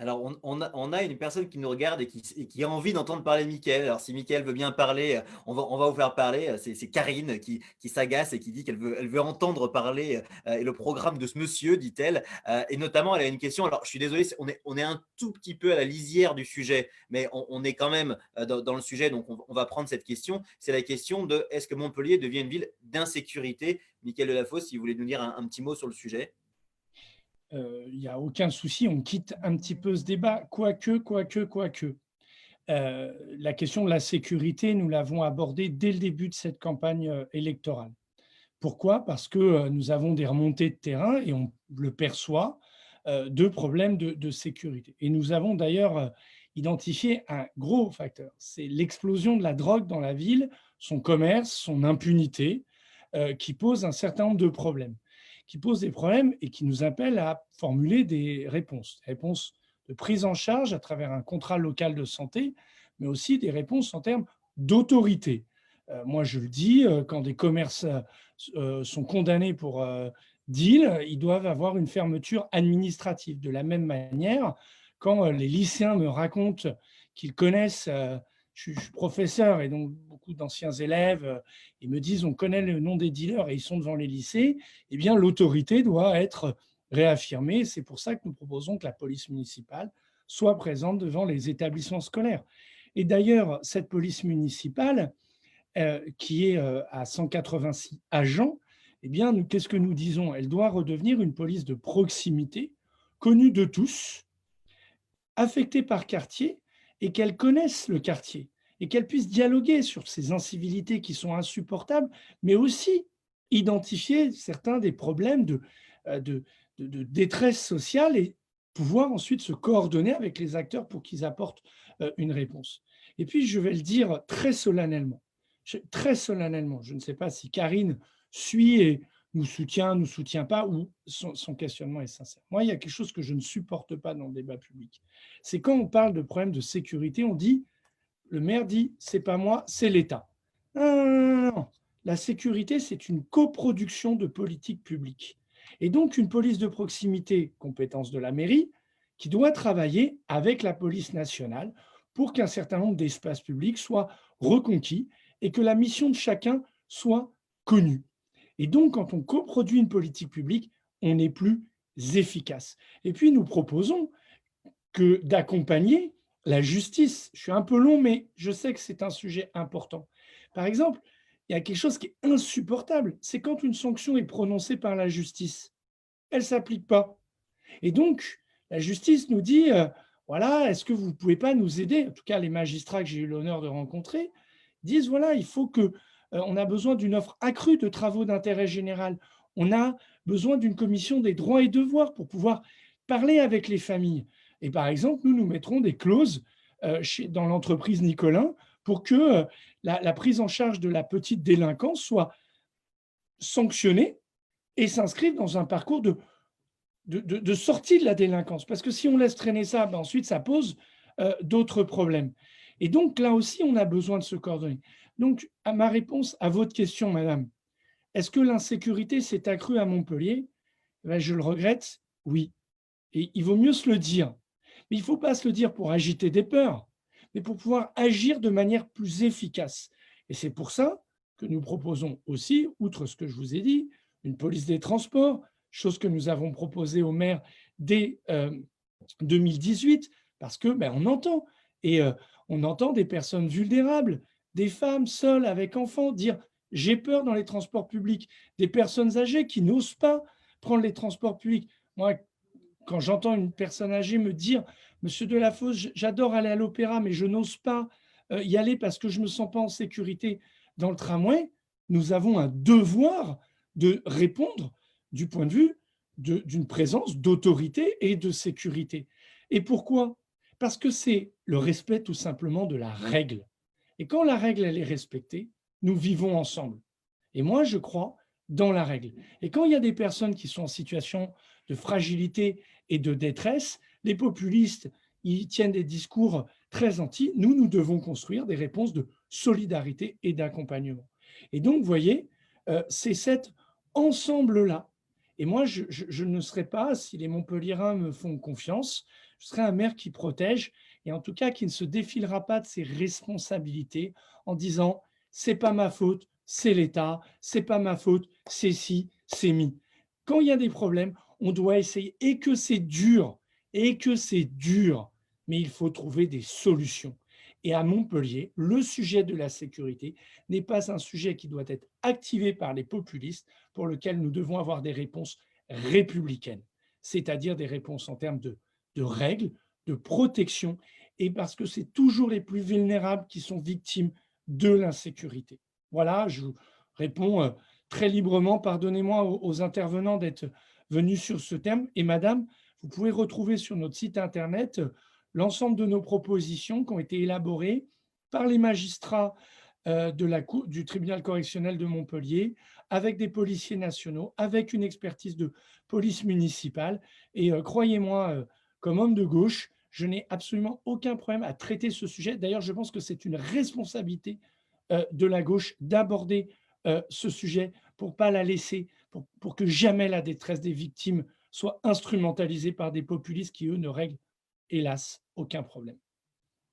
Alors, on a une personne qui nous regarde et qui a envie d'entendre parler de Mickaël. Alors, si Mickaël veut bien parler, on va vous faire parler. C'est Karine qui s'agace et qui dit qu'elle veut entendre parler et le programme de ce monsieur, dit-elle. Et notamment, elle a une question. Alors, je suis désolé, on est un tout petit peu à la lisière du sujet, mais on est quand même dans le sujet, donc on va prendre cette question. C'est la question de est-ce que Montpellier devient une ville d'insécurité? Mickaël Delafosse, si vous voulez nous dire un petit mot sur le sujet. Il n'y a aucun souci, on quitte un petit peu ce débat, quoique. La question de la sécurité, nous l'avons abordée dès le début de cette campagne électorale. Pourquoi? Parce que nous avons des remontées de terrain et on le perçoit, de problèmes de sécurité. Et nous avons d'ailleurs identifié un gros facteur, c'est l'explosion de la drogue dans la ville, son commerce, son impunité, qui pose un certain nombre de problèmes. Qui pose des problèmes et qui nous appellent à formuler des réponses. Des réponses de prise en charge à travers un contrat local de santé, mais aussi des réponses en termes d'autorité. Moi, je le dis, quand des commerces sont condamnés pour deal, ils doivent avoir une fermeture administrative. De la même manière, quand les lycéens me racontent qu'ils connaissent, je suis professeur et donc beaucoup d'anciens élèves, ils me disent on connaît le nom des dealers et ils sont devant les lycées, eh bien l'autorité doit être réaffirmée. C'est pour ça que nous proposons que la police municipale soit présente devant les établissements scolaires. Et d'ailleurs, cette police municipale, qui est à 186 agents, eh bien, qu'est-ce que nous disons? Elle doit redevenir une police de proximité, connue de tous, affectée par quartier et qu'elle connaisse le quartier et qu'elle puisse dialoguer sur ces incivilités qui sont insupportables, mais aussi identifier certains des problèmes euh, de, de détresse sociale et pouvoir ensuite se coordonner avec les acteurs pour qu'ils apportent une réponse. Et puis, je vais le dire très solennellement, très solennellement, je ne sais pas si Karine suit et nous soutient pas, ou son questionnement est sincère. Moi, il y a quelque chose que je ne supporte pas dans le débat public. C'est quand on parle de problèmes de sécurité, on dit, le maire dit, c'est pas moi, c'est l'État. Non, non, non, non, non. La sécurité, c'est une coproduction de politiques publiques. Et donc, une police de proximité, compétence de la mairie, qui doit travailler avec la police nationale pour qu'un certain nombre d'espaces publics soient reconquis et que la mission de chacun soit connue. Et donc, quand on coproduit une politique publique, on est plus efficace. Et puis, nous proposons que d'accompagner la justice. Je suis un peu long, mais je sais que c'est un sujet important. Par exemple, il y a quelque chose qui est insupportable, c'est quand une sanction est prononcée par la justice, elle ne s'applique pas. Et donc, la justice nous dit, voilà, est-ce que vous ne pouvez pas nous aider? En tout cas, les magistrats que j'ai eu l'honneur de rencontrer disent, voilà, il faut que, on a besoin d'une offre accrue de travaux d'intérêt général. On a besoin d'une commission des droits et devoirs pour pouvoir parler avec les familles. Et par exemple, nous mettrons des clauses dans l'entreprise Nicolin pour que la prise en charge de la petite délinquance soit sanctionnée et s'inscrive dans un parcours de sortie de la délinquance. Parce que si on laisse traîner ça, ben ensuite, ça pose d'autres problèmes. Et donc, là aussi, on a besoin de se coordonner. Donc, à ma réponse à votre question, madame, est-ce que l'insécurité s'est accrue à Montpellier? Ben, je le regrette, oui. Et il vaut mieux se le dire. Mais il ne faut pas se le dire pour agiter des peurs, mais pour pouvoir agir de manière plus efficace. Et c'est pour ça que nous proposons aussi, outre ce que je vous ai dit, une police des transports, chose que nous avons proposée au maire dès 2018, parce que ben, on entend, et on entend des personnes vulnérables, des femmes seules avec enfants dire j'ai peur dans les transports publics, des personnes âgées qui n'osent pas prendre les transports publics. Moi, quand j'entends une personne âgée me dire: «Monsieur Delafosse, j'adore aller à l'opéra, mais je n'ose pas, y aller parce que je ne me sens pas en sécurité dans le tramway», nous avons un devoir de répondre du point de vue d'une présence d'autorité et de sécurité. Et pourquoi? Parce que c'est le respect tout simplement de la règle. Et quand la règle, elle est respectée, nous vivons ensemble. Et moi, je crois dans la règle. Et quand il y a des personnes qui sont en situation de fragilité et de détresse, les populistes, ils tiennent des discours très anti. Nous devons construire des réponses de solidarité et d'accompagnement. Et donc, vous voyez, c'est cet ensemble-là. Et moi, je ne serais pas, si les Montpelliérains me font confiance, je serais un maire qui protège et en tout cas qui ne se défilera pas de ses responsabilités en disant c'est pas ma faute, c'est l'État, c'est pas ma faute, c'est ci, c'est mi. Quand il y a des problèmes, on doit essayer et que c'est dur, mais il faut trouver des solutions. Et à Montpellier, le sujet de la sécurité n'est pas un sujet qui doit être activé par les populistes, pour lequel nous devons avoir des réponses républicaines, c'est-à-dire des réponses en termes de règles, de protection, et parce que c'est toujours les plus vulnérables qui sont victimes de l'insécurité. Voilà, je vous réponds très librement. Pardonnez-moi aux intervenants d'être venus sur ce thème. Et madame, vous pouvez retrouver sur notre site internet l'ensemble de nos propositions qui ont été élaborées par les magistrats du tribunal correctionnel de Montpellier, avec des policiers nationaux, avec une expertise de police municipale. Et croyez-moi, comme homme de gauche, je n'ai absolument aucun problème à traiter ce sujet. D'ailleurs, je pense que c'est une responsabilité de la gauche d'aborder ce sujet pour ne pas la laisser, pour que jamais la détresse des victimes soit instrumentalisée par des populistes qui, eux, ne règlent, hélas, aucun problème.